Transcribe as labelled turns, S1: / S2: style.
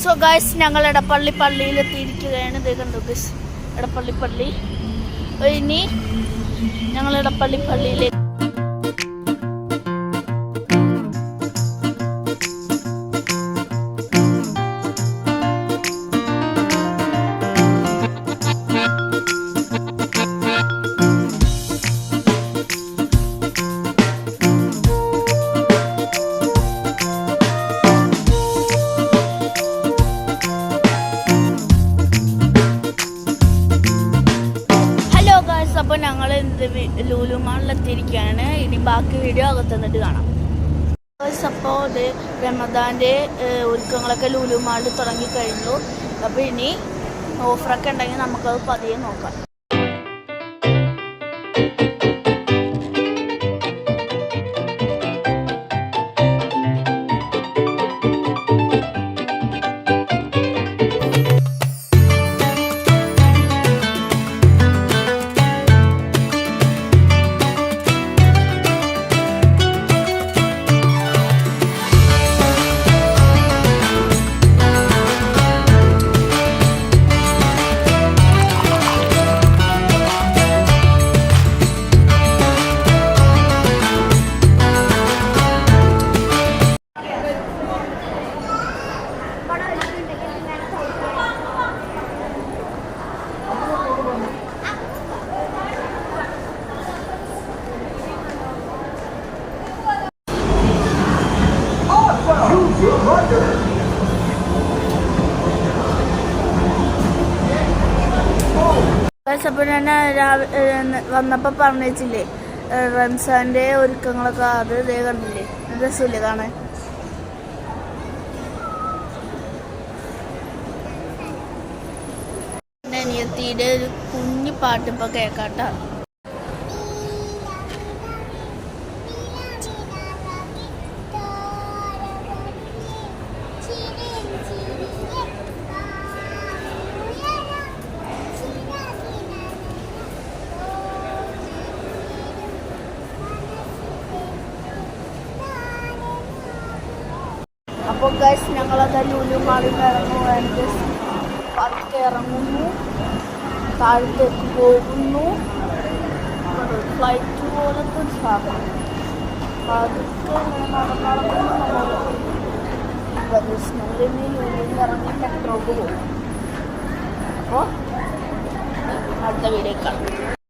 S1: So guys, ഞങ്ങൾ പള്ളിയിലെത്തിയിരിക്കുകയാണ്. ഇത് കണ്ടു ഗൈസ്, പള്ളി. ഇനി ഞങ്ങൾ പള്ളിയിലേക്ക്. അപ്പോൾ ഞങ്ങൾ ലുലു മാളിലെത്തിയിരിക്കുകയാണ്. ഇനി ബാക്കി വീഡിയോ അകത്തുനിന്നിട്ട് കാണാം. അപ്പോൾ ഇത് റമദാൻ്റെ ഒരുക്കങ്ങളൊക്കെ ലുലു മാളിൽ തുടങ്ങിക്കഴിഞ്ഞു. അപ്പോൾ ഇനി ഓഫറൊക്കെ ഉണ്ടെങ്കിൽ നമുക്കത് പതിയെ നോക്കാം. അപ്പോൾ ഞാൻ വന്നപ്പോൾ പറഞ്ഞില്ലേ റംസാൻ്റെ ഒരുക്കങ്ങളൊക്കെ, അത് ഇതേ കണ്ടില്ലേ, രസമില്ലേ കാണാൻ. അനിയത്തിയുടെ ഒരു കുഞ്ഞു പാട്ടിപ്പോൾ കേൾക്കാട്ടോ. അപ്പോൾ ഗൈസ്, ഞങ്ങളത് ലുലു മാളിൽ ഇറങ്ങുവാണ്. പതുക്കെ ഇറങ്ങുന്നു, താഴത്തേക്ക് പോകുന്നു. ഫ്ലൈറ്റ് പോലത്തെ സാധനം പതുക്കെ നടന്നു. ഞങ്ങളിനി ലുലുവിൽ ഇറങ്ങി മെട്രോക്ക് പോകും. അപ്പോൾ അടുത്ത വീഡിയോ കാണാം.